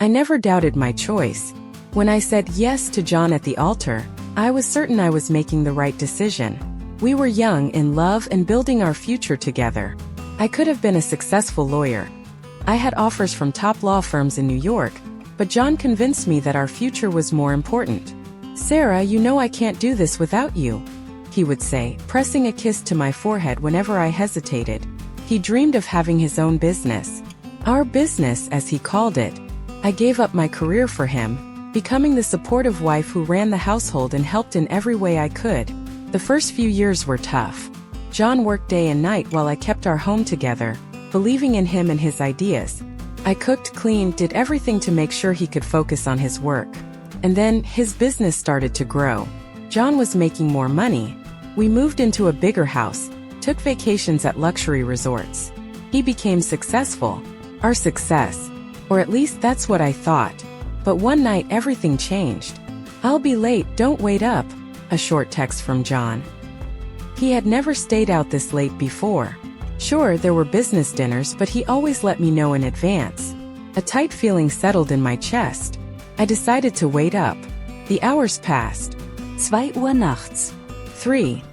I never doubted my choice. When I said yes to John at the altar, I was certain I was making the right decision. We were young, in love, and building our future together. I could have been a successful lawyer. I had offers from top law firms in New York, but John convinced me that our future was more important. "Sarah, you know I can't do this without you," he would say, pressing a kiss to my forehead whenever I hesitated. He dreamed of having his own business. Our business, as he called it. I gave up my career for him, becoming the supportive wife who ran the household and helped in every way I could. The first few years were tough. John worked day and night while I kept our home together, believing in him and his ideas. I cooked, cleaned, did everything to make sure he could focus on his work. And then, his business started to grow. John was making more money. We moved into a bigger house, took vacations at luxury resorts. He became successful. Our success. Or at least that's what I thought. But one night everything changed. "I'll be late, don't wait up," a short text from John. He had never stayed out this late before. Sure, there were business dinners, but he always let me know in advance. A tight feeling settled in my chest. I decided to wait up. The hours passed. 2 Uhr nachts. 3.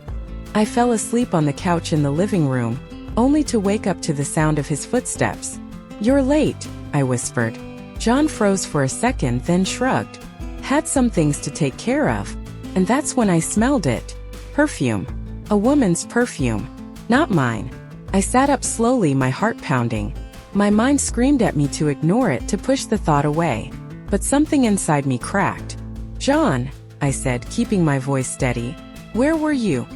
I fell asleep on the couch in the living room, only to wake up to the sound of his footsteps. "You're late," I whispered. John froze for a second, then shrugged. "Had some things to take care of." And that's when I smelled it. Perfume. A woman's perfume. Not mine. I sat up slowly, my heart pounding. My mind screamed at me to ignore it, to push the thought away. But something inside me cracked. "John," I said, keeping my voice steady. "Where were you?"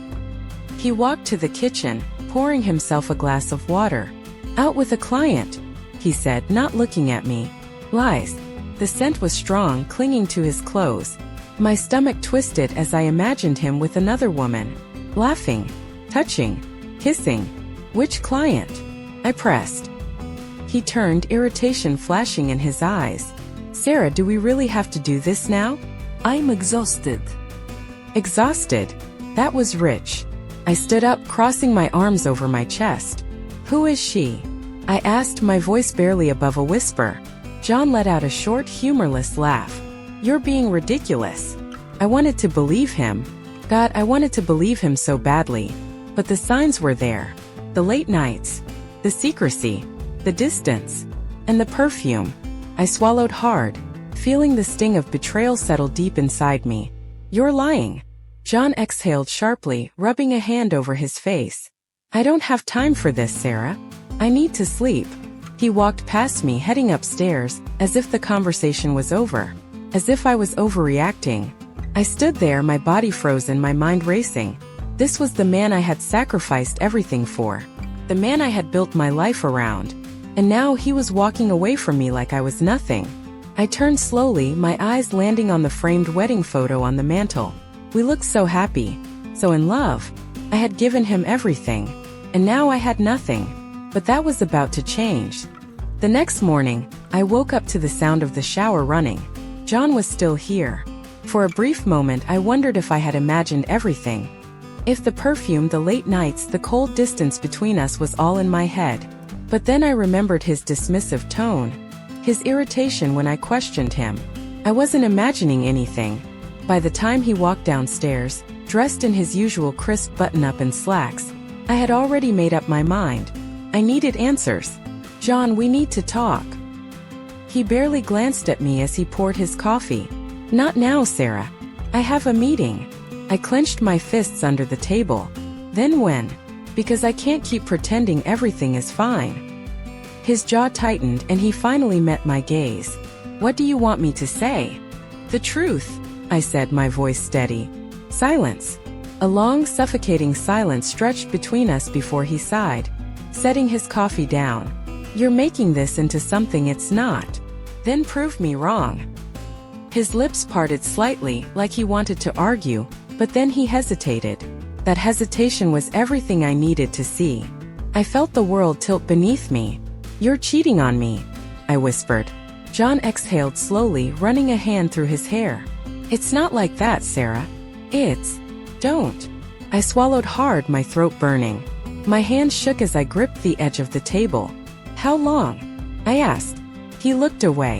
He walked to the kitchen, pouring himself a glass of water. "Out with a client," he said, not looking at me. Lies. The scent was strong, clinging to his clothes. My stomach twisted as I imagined him with another woman. Laughing. Touching. Kissing. "Which client?" I pressed. He turned, irritation flashing in his eyes. "Sarah, do we really have to do this now?" "I'm exhausted." Exhausted? That was rich. I stood up, crossing my arms over my chest. "Who is she?" I asked, my voice barely above a whisper. John let out a short, humorless laugh. "You're being ridiculous." I wanted to believe him. God, I wanted to believe him so badly. But the signs were there. The late nights. The secrecy. The distance. And the perfume. I swallowed hard, feeling the sting of betrayal settle deep inside me. "You're lying." John exhaled sharply, rubbing a hand over his face. "I don't have time for this, Sarah. I need to sleep." He walked past me, heading upstairs, as if the conversation was over. As if I was overreacting. I stood there, my body frozen, my mind racing. This was the man I had sacrificed everything for. The man I had built my life around. And now he was walking away from me like I was nothing. I turned slowly, my eyes landing on the framed wedding photo on the mantel. We looked so happy, so in love. I had given him everything. And now I had nothing. But that was about to change. The next morning, I woke up to the sound of the shower running. John was still here. For a brief moment I wondered if I had imagined everything. If the perfume, the late nights, the cold distance between us was all in my head. But then I remembered his dismissive tone. His irritation when I questioned him. I wasn't imagining anything. By the time he walked downstairs, dressed in his usual crisp button-up and slacks, I had already made up my mind. I needed answers. "John, we need to talk." He barely glanced at me as he poured his coffee. "Not now, Sarah. I have a meeting." I clenched my fists under the table. "Then when?" "Because I can't keep pretending everything is fine." His jaw tightened and he finally met my gaze. "What do you want me to say?" "The truth," I said, my voice steady. Silence. A long, suffocating silence stretched between us before he sighed, setting his coffee down. "You're making this into something it's not. Then prove me wrong." His lips parted slightly, like he wanted to argue, but then he hesitated. That hesitation was everything I needed to see. I felt the world tilt beneath me. "You're cheating on me," I whispered. John exhaled slowly, running a hand through his hair. "It's not like that, Sarah. It's... Don't." I swallowed hard, my throat burning. My hand shook as I gripped the edge of the table. "How long?" I asked. He looked away.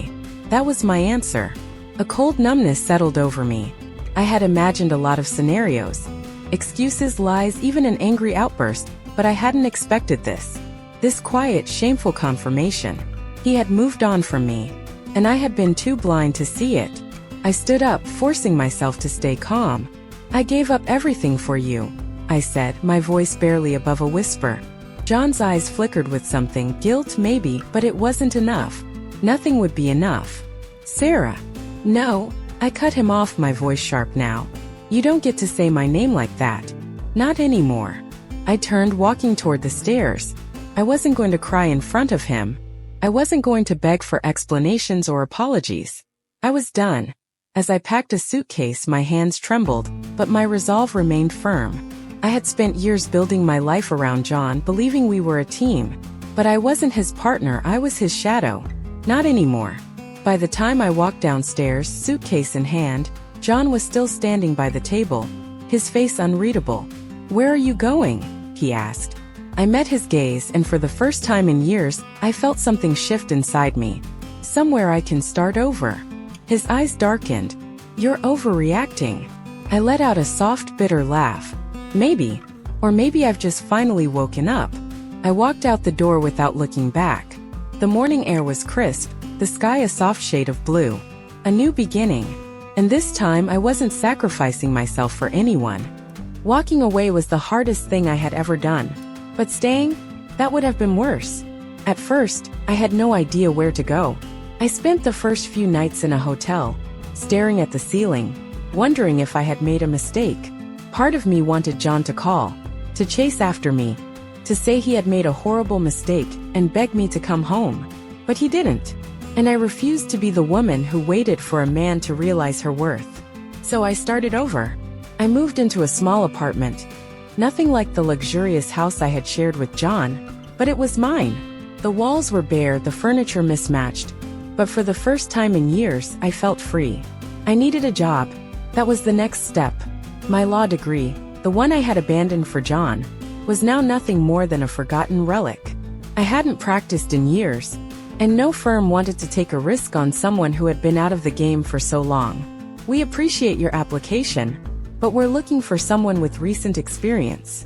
That was my answer. A cold numbness settled over me. I had imagined a lot of scenarios. Excuses, lies, even an angry outburst, but I hadn't expected this. This quiet, shameful confirmation. He had moved on from me, and I had been too blind to see it. I stood up, forcing myself to stay calm. "I gave up everything for you," I said, my voice barely above a whisper. John's eyes flickered with something, guilt maybe, but it wasn't enough. Nothing would be enough. "Sarah." "No," I cut him off, my voice sharp now. "You don't get to say my name like that. Not anymore." I turned, walking toward the stairs. I wasn't going to cry in front of him. I wasn't going to beg for explanations or apologies. I was done. As I packed a suitcase, my hands trembled, but my resolve remained firm. I had spent years building my life around John, believing we were a team. But I wasn't his partner, I was his shadow. Not anymore. By the time I walked downstairs, suitcase in hand, John was still standing by the table, his face unreadable. "Where are you going?" he asked. I met his gaze, and for the first time in years, I felt something shift inside me. Somewhere I can start over. His eyes darkened. "You're overreacting." I let out a soft, bitter laugh. Maybe. Or maybe I've just finally woken up. I walked out the door without looking back. The morning air was crisp, the sky a soft shade of blue. A new beginning. And this time I wasn't sacrificing myself for anyone. Walking away was the hardest thing I had ever done. But staying? That would have been worse. At first, I had no idea where to go. I spent the first few nights in a hotel, staring at the ceiling, wondering if I had made a mistake. Part of me wanted John to call, to chase after me, to say he had made a horrible mistake and beg me to come home. But he didn't. And I refused to be the woman who waited for a man to realize her worth. So I started over. I moved into a small apartment. Nothing like the luxurious house I had shared with John, but it was mine. The walls were bare, the furniture mismatched. But for the first time in years, I felt free. I needed a job. That was the next step. My law degree, the one I had abandoned for John, was now nothing more than a forgotten relic. I hadn't practiced in years, and no firm wanted to take a risk on someone who had been out of the game for so long. "We appreciate your application, but we're looking for someone with recent experience."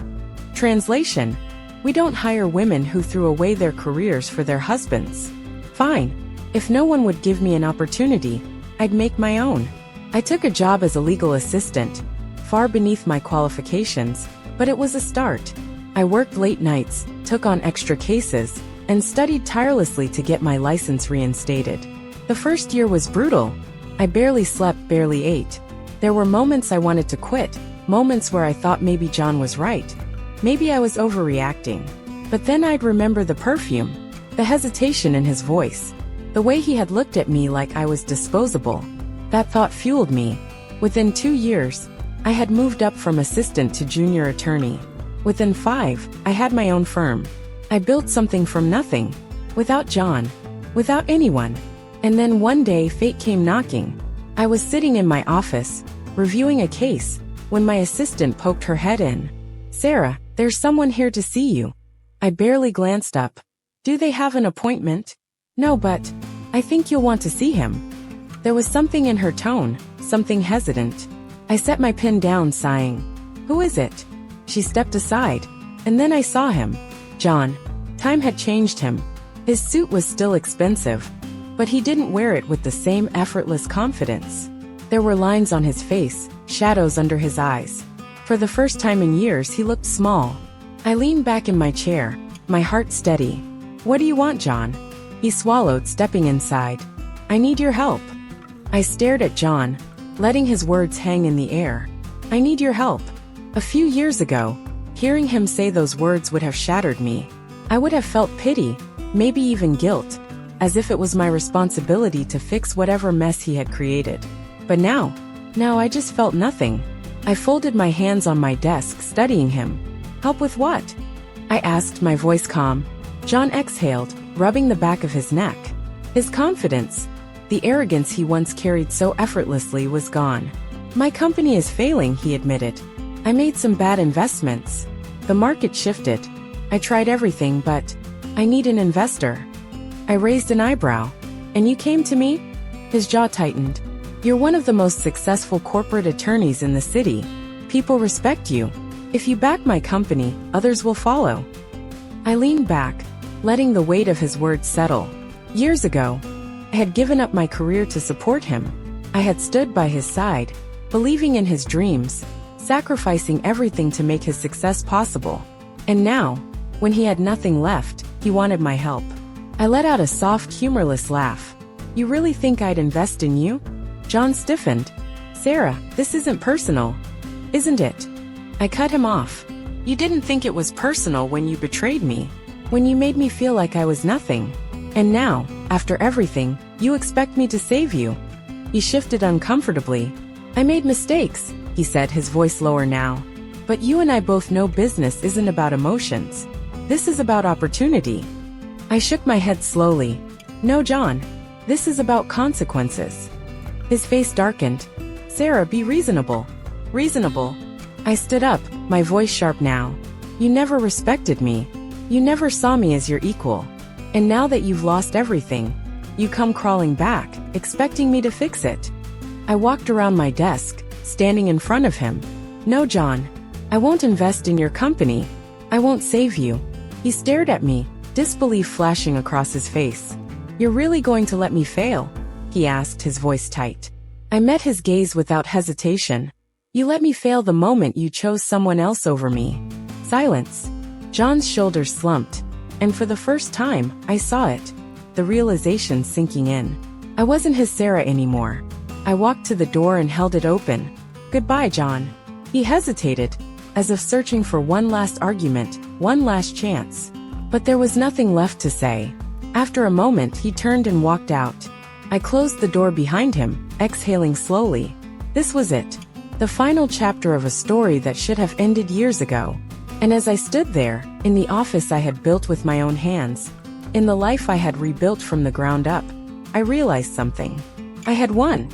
Translation: we don't hire women who threw away their careers for their husbands. Fine. If no one would give me an opportunity, I'd make my own. I took a job as a legal assistant, far beneath my qualifications, but it was a start. I worked late nights, took on extra cases, and studied tirelessly to get my license reinstated. The first year was brutal. I barely slept, barely ate. There were moments I wanted to quit, moments where I thought maybe John was right. Maybe I was overreacting. But then I'd remember the perfume, the hesitation in his voice, the way he had looked at me like I was disposable. That thought fueled me. Within 2 years, I had moved up from assistant to junior attorney. Within 5, I had my own firm. I built something from nothing, without John, without anyone. And then one day fate came knocking. I was sitting in my office, reviewing a case, when my assistant poked her head in. "Sarah, there's someone here to see you." I barely glanced up. "Do they have an appointment?" "No, but I think you'll want to see him." There was something in her tone, something hesitant. I set my pen down, sighing. "Who is it?" She stepped aside, and then I saw him. John. Time had changed him. His suit was still expensive, but he didn't wear it with the same effortless confidence. There were lines on his face, shadows under his eyes. For the first time in years, he looked small. I leaned back in my chair, my heart steady. "What do you want, John?" He swallowed, stepping inside. "I need your help." I stared at John, letting his words hang in the air. "I need your help." A few years ago, hearing him say those words would have shattered me. I would have felt pity, maybe even guilt, as if it was my responsibility to fix whatever mess he had created. But now I just felt nothing. I folded my hands on my desk, studying him. "Help with what?" I asked, my voice calm. John exhaled, rubbing the back of his neck. His confidence, the arrogance he once carried so effortlessly, was gone. "My company is failing," he admitted. "I made some bad investments. The market shifted. I tried everything, but I need an investor." I raised an eyebrow. "And you came to me?" His jaw tightened. You're one of the most successful corporate attorneys in the city. People respect you. If you back my company, others will follow. I leaned back, letting the weight of his words settle. Years ago, I had given up my career to support him. I had stood by his side, believing in his dreams, sacrificing everything to make his success possible. And now, when he had nothing left, he wanted my help. I let out a soft, humorless laugh. You really think I'd invest in you? John stiffened. Sarah, this isn't personal, isn't it? I cut him off. You didn't think it was personal when you betrayed me, when you made me feel like I was nothing. And now, after everything, you expect me to save you. He shifted uncomfortably. I made mistakes, he said, his voice lower now. But you and I both know business isn't about emotions. This is about opportunity. I shook my head slowly. No, John. This is about consequences. His face darkened. Sarah, be reasonable. Reasonable. I stood up, my voice sharp now. You never respected me. You never saw me as your equal. And now that you've lost everything, you come crawling back, expecting me to fix it. I walked around my desk, standing in front of him. No, John. I won't invest in your company. I won't save you. He stared at me, disbelief flashing across his face. You're really going to let me fail? He asked, his voice tight. I met his gaze without hesitation. You let me fail the moment you chose someone else over me. Silence. John's shoulders slumped, and for the first time, I saw it. The realization sinking in. I wasn't his Sarah anymore. I walked to the door and held it open. Goodbye, John. He hesitated, as if searching for one last argument, one last chance. But there was nothing left to say. After a moment, he turned and walked out. I closed the door behind him, exhaling slowly. This was it. The final chapter of a story that should have ended years ago. And as I stood there, in the office I had built with my own hands, in the life I had rebuilt from the ground up, I realized something. I had won.